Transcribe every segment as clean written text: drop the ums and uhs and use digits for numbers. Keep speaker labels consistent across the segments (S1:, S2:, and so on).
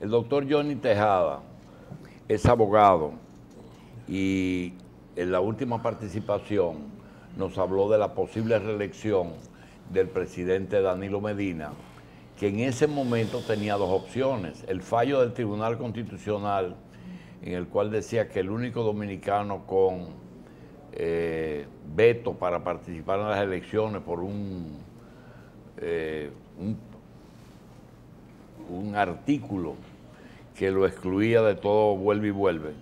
S1: El doctor Johnny Tejada es abogado y en la última participación nos habló de la posible reelección del presidente Danilo Medina, que en ese momento tenía dos opciones: el fallo del Tribunal Constitucional, en el cual decía que el único dominicano con veto para participar en las elecciones por un artículo que lo excluía de todo vuelve y vuelve,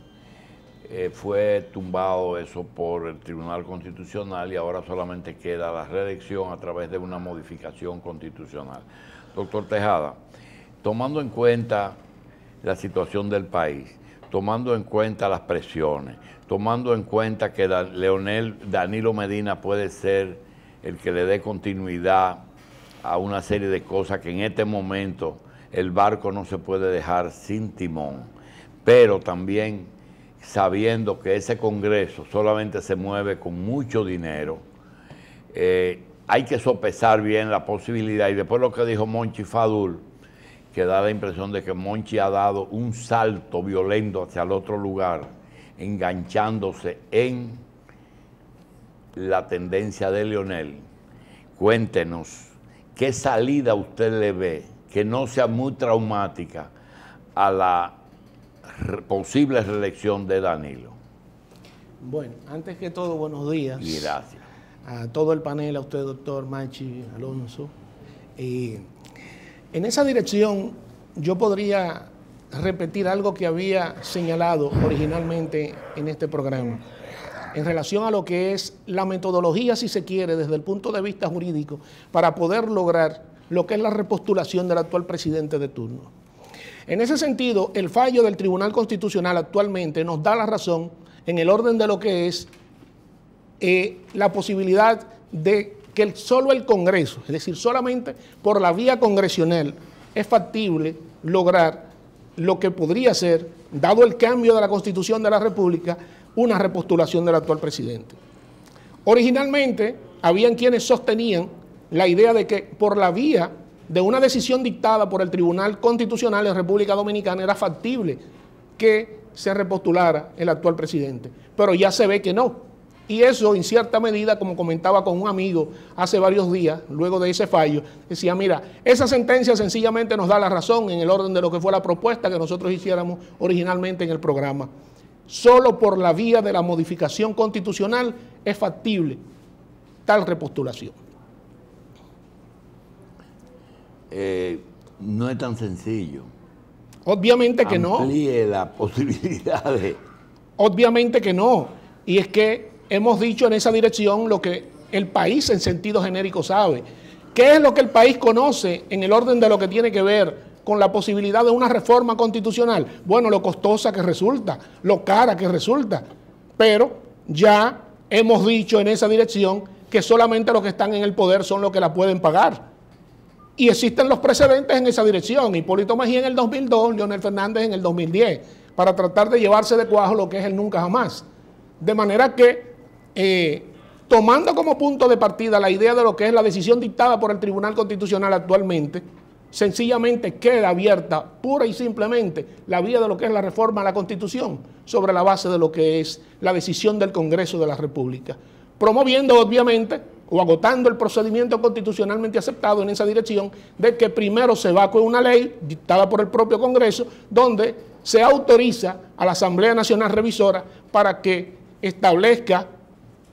S1: fue tumbado eso por el Tribunal Constitucional y ahora solamente queda la reelección a través de una modificación constitucional. Doctor Tejada, tomando en cuenta la situación del país, tomando en cuenta las presiones, tomando en cuenta que Danilo Medina puede ser el que le dé continuidad a una serie de cosas que en este momento el barco no se puede dejar sin timón, pero también sabiendo que ese Congreso solamente se mueve con mucho dinero, hay que sopesar bien la posibilidad. Y después lo que dijo Monchi Fadul, que da la impresión de que Monchi ha dado un salto violento hacia el otro lugar, enganchándose en la tendencia de Leonel. Cuéntenos, ¿qué salida usted le ve que no sea muy traumática a la posible reelección de Danilo?
S2: Bueno, antes que todo, buenos días.
S1: Y gracias.
S2: A todo el panel, a usted, doctor Machi, Alonso. En esa dirección, yo podría repetir algo que había señalado originalmente en este programa, en relación a lo que es la metodología, si se quiere, desde el punto de vista jurídico, para poder lograr lo que es la repostulación del actual presidente de turno. En ese sentido, el fallo del Tribunal Constitucional actualmente nos da la razón en el orden de lo que es la posibilidad de que solo el Congreso, es decir, solamente por la vía congresional, es factible lograr lo que podría ser, dado el cambio de la Constitución de la República, una repostulación del actual presidente. Originalmente, habían quienes sostenían la idea de que por la vía de una decisión dictada por el Tribunal Constitucional en República Dominicana era factible que se repostulara el actual presidente, pero ya se ve que no. Y eso, en cierta medida, como comentaba con un amigo hace varios días, luego de ese fallo, decía, mira, esa sentencia sencillamente nos da la razón en el orden de lo que fue la propuesta que nosotros hiciéramos originalmente en el programa. Solo por la vía de la modificación constitucional es factible tal repostulación.
S1: No es tan sencillo.
S2: Obviamente que no.
S1: Amplíe la posibilidad de...
S2: Obviamente que no. Y es que hemos dicho en esa dirección lo que el país en sentido genérico sabe. ¿Qué es lo que el país conoce en el orden de lo que tiene que ver con la posibilidad de una reforma constitucional? Bueno, lo costosa que resulta, lo cara que resulta. Pero ya hemos dicho en esa dirección que solamente los que están en el poder son los que la pueden pagar. Y existen los precedentes en esa dirección. Hipólito Mejía en el 2002, Leonel Fernández en el 2010, para tratar de llevarse de cuajo lo que es el nunca jamás. De manera que, tomando como punto de partida la idea de lo que es la decisión dictada por el Tribunal Constitucional actualmente, sencillamente queda abierta pura y simplemente la vía de lo que es la reforma a la Constitución sobre la base de lo que es la decisión del Congreso de la República, promoviendo obviamente o agotando el procedimiento constitucionalmente aceptado en esa dirección de que primero se evacúe una ley dictada por el propio Congreso donde se autoriza a la Asamblea Nacional Revisora para que establezca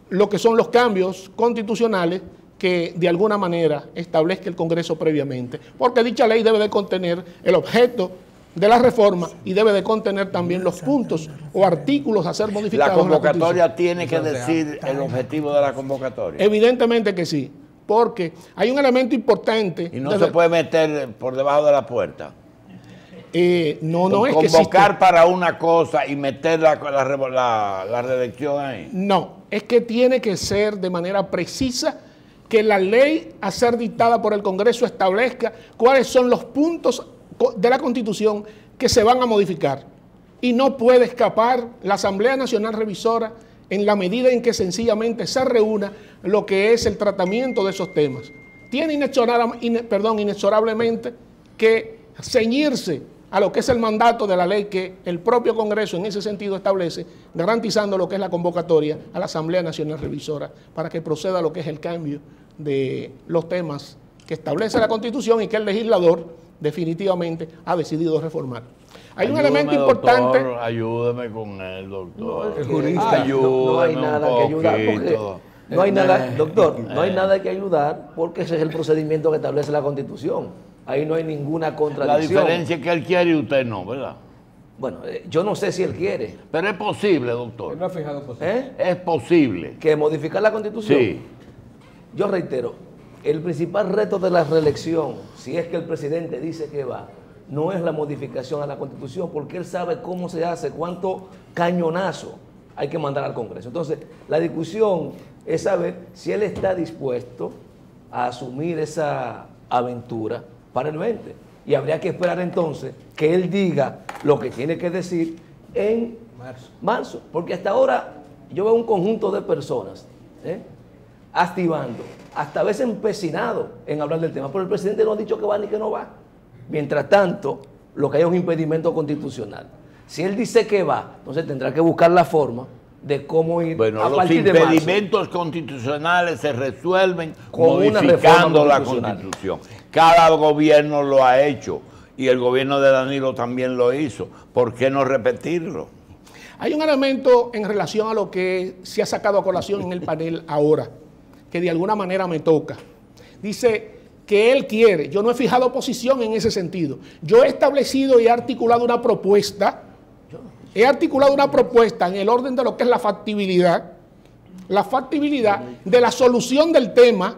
S2: lo que son los cambios constitucionales que de alguna manera establezca el Congreso previamente, porque dicha ley debe de contener el objeto de la reforma y debe de contener también los puntos o artículos a ser modificados.
S1: ¿La convocatoria tiene que decir el objetivo de la convocatoria?
S2: Evidentemente que sí, porque hay un elemento importante.
S1: ¿Y no se puede meter por debajo de la puerta?
S2: No es que
S1: convocar para una cosa y meter la reelección ahí.
S2: No, es que tiene que ser de manera precisa que la ley a ser dictada por el Congreso establezca cuáles son los puntos de la Constitución que se van a modificar. Y no puede escapar la Asamblea Nacional Revisora en la medida en que sencillamente se reúna lo que es el tratamiento de esos temas. Tiene inexorablemente que ceñirse a lo que es el mandato de la ley que el propio Congreso en ese sentido establece, garantizando lo que es la convocatoria a la Asamblea Nacional Revisora para que proceda a lo que es el cambio de los temas que establece la Constitución y que el legislador definitivamente ha decidido reformar. Hay un elemento importante.
S1: Doctor, ayúdeme con él, doctor.
S3: El jurista.
S4: No hay nada que ayudar porque no hay nada, doctor, no hay nada que ayudar porque ese es el procedimiento que establece la Constitución. Ahí no hay ninguna contradicción.
S1: La diferencia es que él quiere y usted no, ¿verdad?
S4: Bueno, yo no sé si él quiere.
S1: Pero es posible, doctor.
S3: Él no ha fijado posible.
S1: Es posible.
S4: ¿Que modificar la Constitución?
S1: Sí.
S4: Yo reitero, el principal reto de la reelección, si es que el presidente dice que va, no es la modificación a la Constitución, porque él sabe cómo se hace, cuánto cañonazo hay que mandar al Congreso. Entonces, la discusión es saber si él está dispuesto a asumir esa aventura para el 20. Y habría que esperar entonces que él diga lo que tiene que decir en marzo. Porque hasta ahora yo veo un conjunto de personas activando, hasta a veces empecinado en hablar del tema, pero el presidente no ha dicho que va ni que no va. Mientras tanto, lo que hay es un impedimento constitucional. Si él dice que va, entonces tendrá que buscar la forma de cómo ir a partir de marzo.
S1: Los impedimentos constitucionales se resuelven modificando la Constitución. Cada gobierno lo ha hecho y el gobierno de Danilo también lo hizo. ¿Por qué no repetirlo?
S2: Hay un elemento en relación a lo que se ha sacado a colación en el panel ahora, que de alguna manera me toca. Dice que él quiere, yo no he fijado posición en ese sentido. Yo he establecido y he articulado una propuesta. He articulado una propuesta en el orden de lo que es la factibilidad de la solución del tema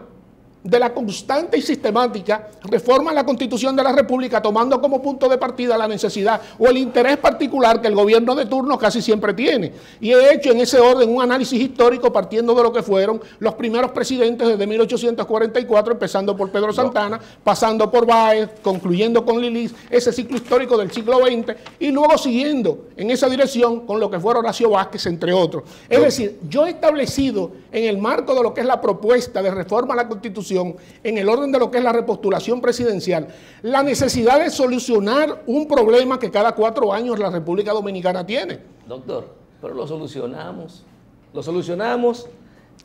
S2: de la constante y sistemática reforma a la Constitución de la República, tomando como punto de partida la necesidad o el interés particular que el gobierno de turno casi siempre tiene. Y he hecho en ese orden un análisis histórico partiendo de lo que fueron los primeros presidentes desde 1844, empezando por Pedro Santana, pasando por Báez, concluyendo con Lilis, ese ciclo histórico del siglo XX, y luego siguiendo en esa dirección con lo que fueron Horacio Vázquez, entre otros. Es decir, yo he establecido en el marco de lo que es la propuesta de reforma a la Constitución, en el orden de lo que es la repostulación presidencial, la necesidad de solucionar un problema que cada 4 años la República Dominicana tiene.
S4: Doctor, pero lo solucionamos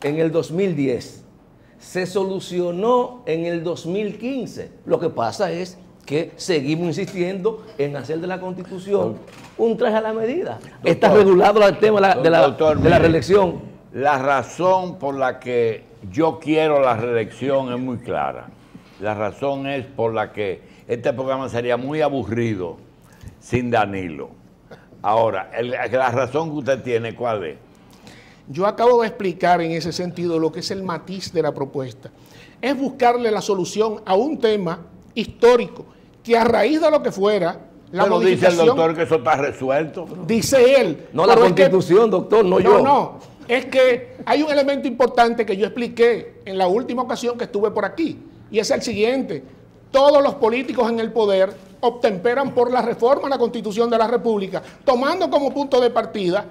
S4: en el 2010, se solucionó en el 2015. Lo que pasa es que seguimos insistiendo en hacer de la Constitución un traje a la medida. Doctor, está regulado el tema de la reelección.
S1: La razón por la que yo quiero la reelección es muy clara. La razón es por la que este programa sería muy aburrido sin Danilo. Ahora, la razón que usted tiene, ¿cuál es?
S2: Yo acabo de explicar en ese sentido lo que es el matiz de la propuesta. Es buscarle la solución a un tema histórico que a raíz de lo que fuera, la
S1: modificación... Pero dice el doctor que eso está resuelto.
S2: Dice él.
S4: No la Constitución, doctor, no yo.
S2: No. Es que hay un elemento importante que yo expliqué en la última ocasión que estuve por aquí, y es el siguiente: todos los políticos en el poder obtemperan por la reforma a la Constitución de la República, tomando como punto de partida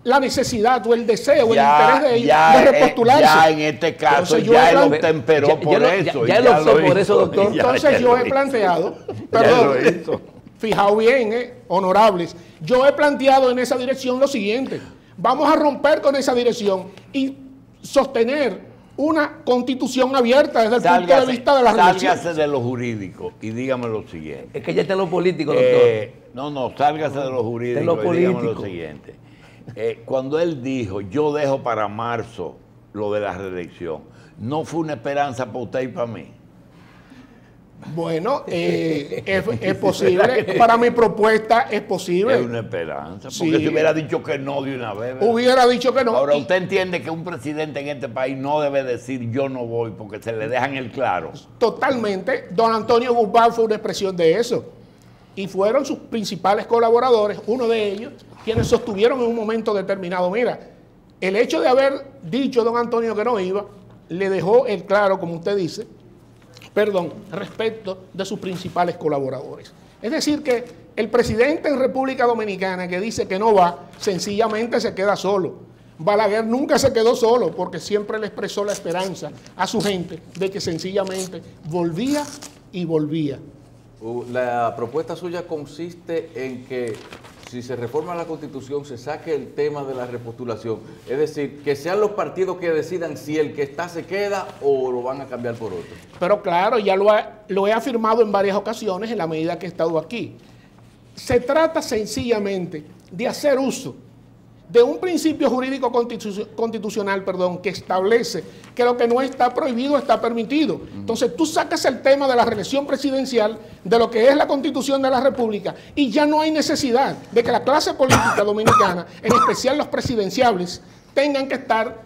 S2: la necesidad o el deseo, el interés de ellos de repostularse.
S1: Ya en este caso, ya él obtemperó por eso.
S4: Ya él optó por eso, doctor.
S2: Entonces yo he planteado, perdón, fijaos bien, honorables, yo he planteado en esa dirección lo siguiente: vamos a romper con esa dirección y sostener una Constitución abierta desde el punto de vista de la relación.
S1: Sálgase de lo jurídico y dígame lo siguiente.
S4: Es que ya está en lo político, doctor.
S1: No, sálgase de lo jurídico y dígame lo siguiente. Cuando él dijo, yo dejo para marzo lo de la reelección, ¿no fue una esperanza para usted y para mí?
S2: Bueno, es posible. Para mi propuesta es posible.
S1: Es una esperanza. Porque si hubiera dicho que no de una vez, ¿verdad?
S2: Hubiera dicho que no.
S1: Ahora, usted entiende que un presidente en este país no debe decir yo no voy porque se le dejan el claro.
S2: Totalmente. Don Antonio Guzmán fue una expresión de eso. Y fueron sus principales colaboradores, uno de ellos, quienes sostuvieron en un momento determinado: mira, el hecho de haber dicho don Antonio que no iba, le dejó el claro, como usted dice, respecto de sus principales colaboradores. Es decir, que el presidente en República Dominicana que dice que no va, sencillamente se queda solo. Balaguer nunca se quedó solo, porque siempre le expresó la esperanza a su gente de que sencillamente volvía y volvía.
S3: La propuesta suya consiste en que si se reforma la Constitución se saque el tema de la repostulación, es decir, que sean los partidos que decidan si el que está se queda o lo van a cambiar por otro.
S2: Pero claro, ya lo he afirmado en varias ocasiones en la medida que he estado aquí. Se trata sencillamente de hacer uso de un principio jurídico constitucional, que establece que lo que no está prohibido está permitido. Entonces tú sacas el tema de la reelección presidencial de lo que es la Constitución de la República y ya no hay necesidad de que la clase política dominicana, en especial los presidenciables, tengan que estar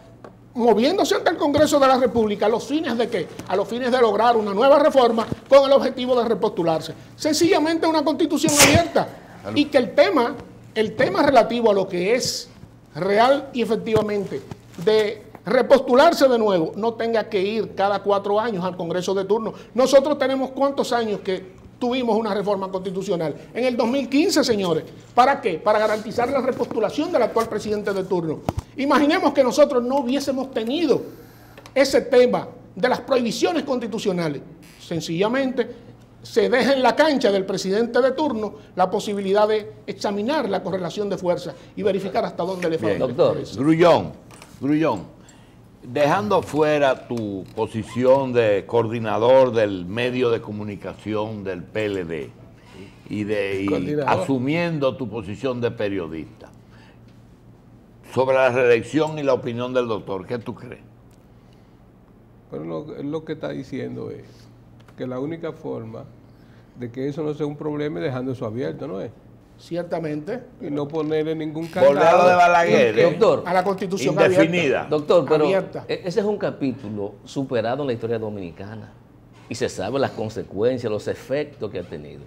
S2: moviéndose ante el Congreso de la República. ¿A los fines de qué? A los fines de lograr una nueva reforma con el objetivo de repostularse. Sencillamente una Constitución abierta y que el tema relativo a lo que es real y efectivamente de repostularse de nuevo no tenga que ir cada 4 años al Congreso de turno. Nosotros tenemos ¿cuántos años que tuvimos una reforma constitucional? En el 2015, señores. ¿Para qué? Para garantizar la repostulación del actual presidente de turno. Imaginemos que nosotros no hubiésemos tenido ese tema de las prohibiciones constitucionales. Sencillamente se deja en la cancha del presidente de turno la posibilidad de examinar la correlación de fuerzas y verificar hasta dónde le falta.
S1: Doctor Grullón, dejando fuera tu posición de coordinador del medio de comunicación del PLD y asumiendo tu posición de periodista, sobre la reelección y la opinión del doctor, ¿qué tú crees?
S5: Pero lo que está diciendo es que la única forma de que eso no sea un problema es dejando eso abierto, ¿no es?
S2: Ciertamente.
S5: Y no ponerle ningún candado.
S1: Volver a lo de Balaguer,
S4: doctor,
S2: a la Constitución
S1: indefinida.
S2: abierta.
S4: Doctor, pero
S2: abierta.
S4: Ese es un capítulo superado en la historia dominicana y se sabe las consecuencias, los efectos que ha tenido.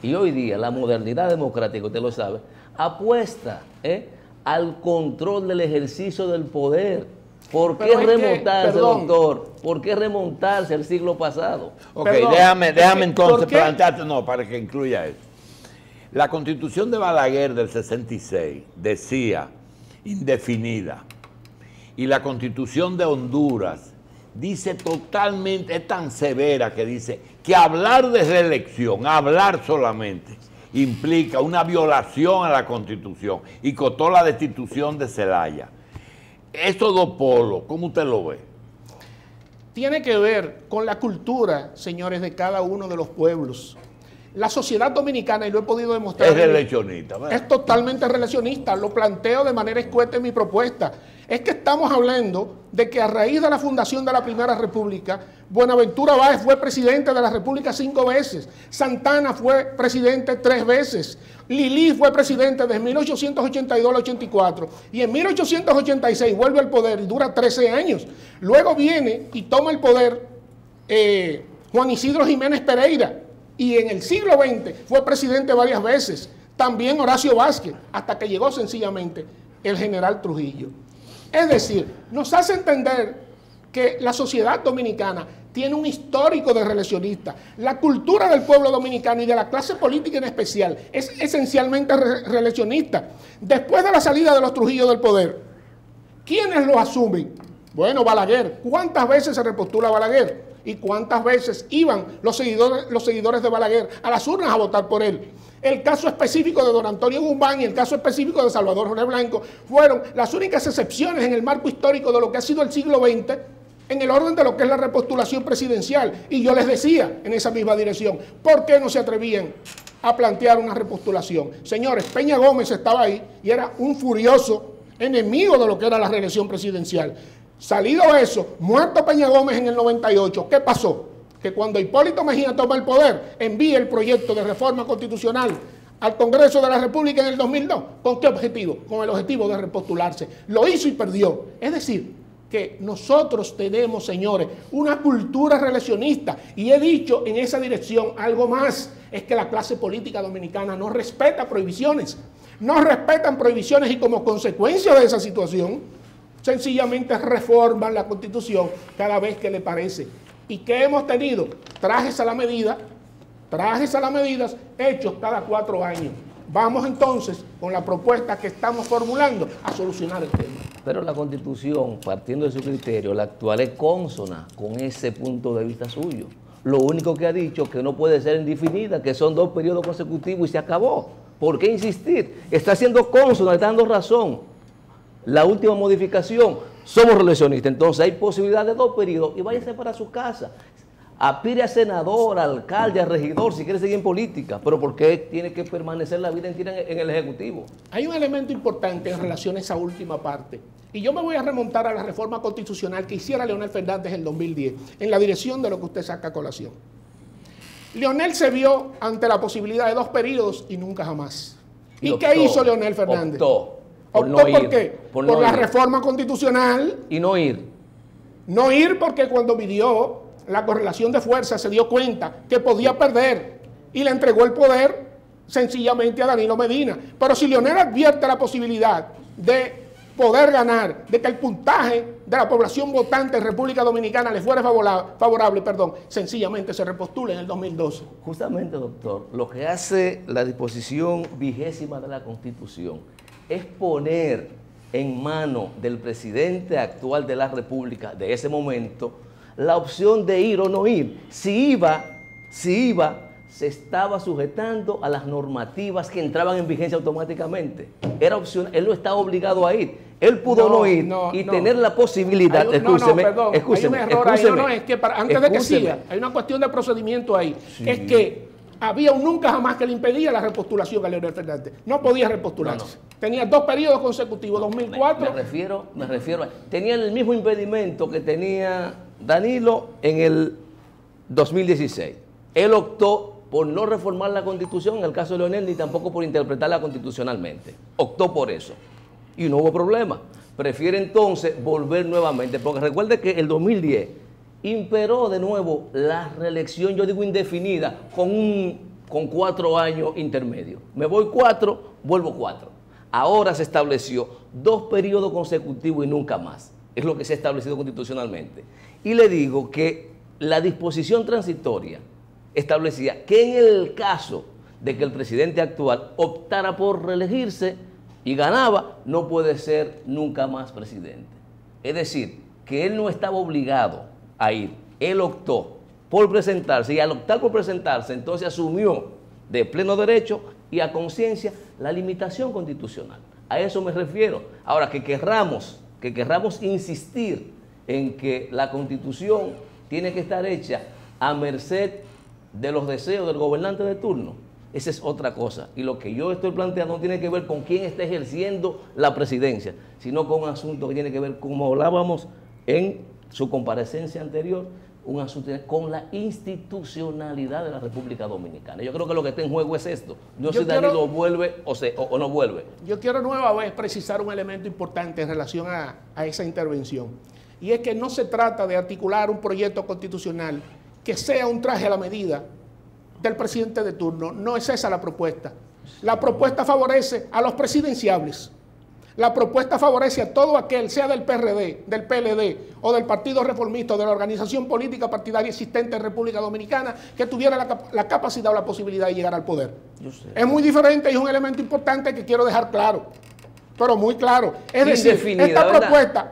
S4: Y hoy día la modernidad democrática, usted lo sabe, apuesta al control del ejercicio del poder. ¿Por qué remontarse, doctor? ¿Por qué remontarse al siglo pasado?
S1: Ok, déjame entonces plantearte, para que incluya eso. La Constitución de Balaguer del 66 decía indefinida, y la Constitución de Honduras dice totalmente, es tan severa que dice que hablar de reelección, hablar solamente, implica una violación a la Constitución y costó la destitución de Zelaya. Estos dos polos, ¿cómo usted lo ve?
S2: Tiene que ver con la cultura, señores, de cada uno de los pueblos. La sociedad dominicana, y lo he podido demostrar,
S1: es reeleccionista, ¿verdad?
S2: Es totalmente reeleccionista, lo planteo de manera escueta en mi propuesta. Es que estamos hablando de que a raíz de la fundación de la Primera República, Buenaventura Báez fue presidente de la República 5 veces, Santana fue presidente 3 veces, Lili fue presidente desde 1882 al 84 y en 1886 vuelve al poder y dura 13 años. Luego viene y toma el poder Juan Isidro Jiménez Pereira y en el siglo XX fue presidente varias veces, también Horacio Vázquez, hasta que llegó sencillamente el general Trujillo. Es decir, nos hace entender que la sociedad dominicana tiene un histórico de reeleccionista. La cultura del pueblo dominicano y de la clase política en especial es esencialmente reeleccionista. Después de la salida de los Trujillo del poder, ¿quiénes lo asumen? Bueno, Balaguer. ¿Cuántas veces se repostula Balaguer? ¿Y cuántas veces iban los seguidores de Balaguer a las urnas a votar por él? El caso específico de don Antonio Guzmán y el caso específico de Salvador Jorge Blanco fueron las únicas excepciones en el marco histórico de lo que ha sido el siglo XX en el orden de lo que es la repostulación presidencial. Y yo les decía en esa misma dirección, ¿por qué no se atrevían a plantear una repostulación? Señores, Peña Gómez estaba ahí y era un furioso enemigo de lo que era la reelección presidencial. Salido eso, muerto Peña Gómez en el 98, ¿qué pasó? Que cuando Hipólito Mejía toma el poder, envía el proyecto de reforma constitucional al Congreso de la República en el 2002. ¿Con qué objetivo? Con el objetivo de repostularse. Lo hizo y perdió. Es decir, que nosotros tenemos, señores, una cultura reeleccionista. Y he dicho en esa dirección algo más, es que la clase política dominicana no respeta prohibiciones. No respetan prohibiciones y como consecuencia de esa situación, sencillamente reforman la Constitución cada vez que le parece. ¿Y qué hemos tenido? Trajes a la medida, hechos cada 4 años. Vamos entonces con la propuesta que estamos formulando a solucionar el tema.
S4: Pero la Constitución, partiendo de su criterio, la actual es consona con ese punto de vista suyo. Lo único que ha dicho que no puede ser indefinida, que son 2 periodos consecutivos y se acabó. ¿Por qué insistir? Está siendo cónsono, está dando razón. La última modificación, somos reeleccionistas, entonces hay posibilidad de 2 periodos y váyase para su casa. Aspire a senador, a alcalde, a regidor, si quiere seguir en política, pero ¿por qué tiene que permanecer la vida entera en el Ejecutivo?
S2: Hay un elemento importante en relación a esa última parte. Y yo me voy a remontar a la reforma constitucional que hiciera Leonel Fernández en 2010, en la dirección de lo que usted saca a colación. Leonel se vio ante la posibilidad de 2 periodos y nunca jamás. ¿Y qué hizo Leonel Fernández?
S4: Optó
S2: ¿por qué? Por la reforma constitucional.
S4: Y no ir.
S2: No ir porque cuando midió la correlación de fuerzas se dio cuenta que podía perder y le entregó el poder sencillamente a Danilo Medina. Pero si Leonel advierte la posibilidad de poder ganar, de que el puntaje de la población votante en República Dominicana le fuera favorable, sencillamente se repostula en el 2012.
S4: Justamente, doctor, lo que hace la disposición 20ª de la Constitución es poner en mano del presidente actual de la República de ese momento la opción de ir o no ir. Si iba, se estaba sujetando a las normativas que entraban en vigencia automáticamente. Era opción, él no estaba obligado a ir. Él pudo no ir y tener la posibilidad.
S2: Escúcheme, hay un error ahí. Es que antes de que siga, hay una cuestión de procedimiento ahí. Sí. Es que había un nunca jamás que le impedía la repostulación a Leonel Fernández. No podía repostularse. Tenía 2 periodos consecutivos, 2004.
S4: Me refiero a... Tenía el mismo impedimento que tenía Danilo en el 2016. Él optó por no reformar la Constitución, en el caso de Leonel, ni tampoco por interpretarla constitucionalmente. Optó por eso. Y no hubo problema. Prefiere entonces volver nuevamente, porque recuerde que el 2010 imperó de nuevo la reelección, yo digo indefinida, con 4 años intermedios. Me voy 4, vuelvo 4. Ahora se estableció 2 periodos consecutivos y nunca más. Es lo que se ha establecido constitucionalmente. Y le digo que la disposición transitoria establecía que en el caso de que el presidente actual optara por reelegirse y ganaba, no puede ser nunca más presidente. Es decir, que él no estaba obligado a ir. Él optó por presentarse y al optar por presentarse, entonces asumió de pleno derecho y a conciencia la limitación constitucional. A eso me refiero. Ahora, que querramos insistir en que la Constitución tiene que estar hecha a merced de los deseos del gobernante de turno, esa es otra cosa. Y lo que yo estoy planteando no tiene que ver con quién está ejerciendo la presidencia, sino con un asunto que tiene que ver, como hablábamos en su comparecencia anterior, un asunto con la institucionalidad de la República Dominicana. Yo creo que lo que está en juego es esto. No sé si Danilo vuelve o no vuelve.
S2: Yo quiero nueva vez precisar un elemento importante en relación a esa intervención. Y es que no se trata de articular un proyecto constitucional que sea un traje a la medida del presidente de turno. No es esa la propuesta. La propuesta favorece a los presidenciables. La propuesta favorece a todo aquel, sea del PRD, del PLD o del Partido Reformista o de la organización política partidaria existente en República Dominicana que tuviera la capacidad o la posibilidad de llegar al poder. Es muy diferente y es un elemento importante que quiero dejar claro, pero muy claro. Es decir,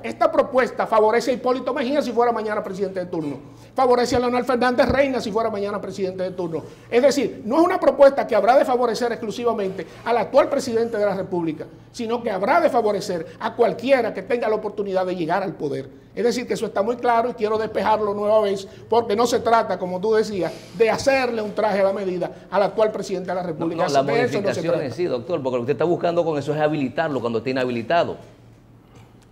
S2: esta propuesta favorece a Hipólito Mejía si fuera mañana presidente de turno. Favorece a Leonel Fernández Reina si fuera mañana presidente de turno. Es decir, no es una propuesta que habrá de favorecer exclusivamente al actual presidente de la República, sino que habrá de favorecer a cualquiera que tenga la oportunidad de llegar al poder. Es decir, que eso está muy claro y quiero despejarlo nueva vez, porque no se trata, como tú decías, de hacerle un traje a la medida al actual presidente de la República.
S4: La modificación en sí, doctor, porque lo que usted está buscando con eso es habilitarlo cuando esté inhabilitado.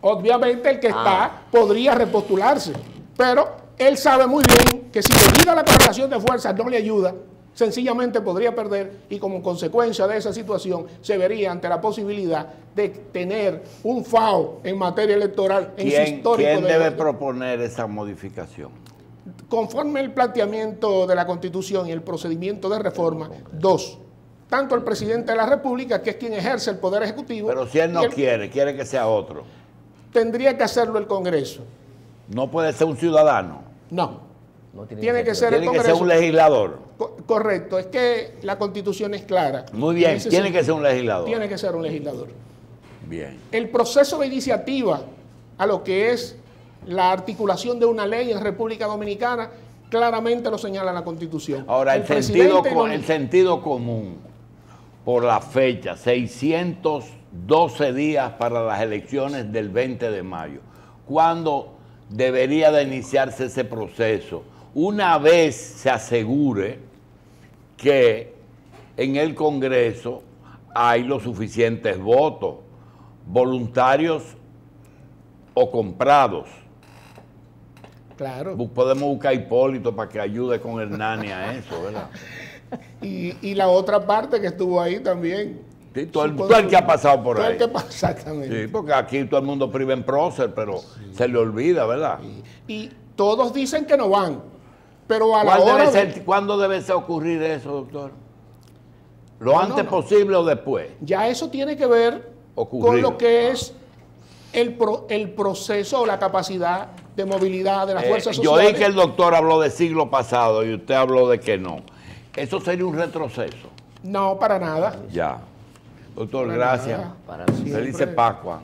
S2: Obviamente el que está podría repostularse, pero él sabe muy bien que si debido a la correlación de fuerzas no le ayuda, sencillamente podría perder y como consecuencia de esa situación se vería ante la posibilidad de tener un FAO en materia electoral en su histórico.
S1: ¿Quién debe proponer esa modificación?
S2: Conforme el planteamiento de la Constitución y el procedimiento de reforma, 2. Tanto el presidente de la República, que es quien ejerce el poder ejecutivo.
S1: Pero si él no quiere que sea otro.
S2: Tendría que hacerlo el Congreso.
S1: No puede ser un ciudadano.
S2: No. Tiene que ser el Congreso.
S1: Tiene que ser un legislador.
S2: Correcto, es que la Constitución es clara.
S1: Muy bien, tiene que ser un legislador.
S2: Tiene que ser un legislador.
S1: Bien.
S2: El proceso de iniciativa a lo que es la articulación de una ley en República Dominicana claramente lo señala la Constitución.
S1: Ahora, el sentido común, por la fecha, 612 días para las elecciones del 20 de mayo. ¿Cuándo debería de iniciarse ese proceso? Una vez se asegure que en el Congreso hay los suficientes votos, voluntarios o comprados.
S2: Claro.
S1: Podemos buscar a Hipólito para que ayude con Hernani a eso, ¿verdad?
S2: Y la otra parte que estuvo ahí también.
S1: Sí, todo el que ha pasado por ahí.
S2: Exactamente.
S1: Sí, porque aquí todo el mundo priva en prócer, pero se le olvida, ¿verdad?
S2: Y todos dicen que no van, pero a la hora
S1: ¿Cuándo debe ser ocurrir eso, doctor? ¿Lo antes posible o después?
S2: Ya eso tiene que ver con lo que es el proceso o la capacidad de movilidad de las fuerzas sociales.
S1: Yo oí que el doctor habló de siglo pasado y usted habló de que no. ¿Eso sería un retroceso?
S2: No, para nada.
S1: Ya. Doctor, gracias.
S4: Para
S1: Felices Pascua.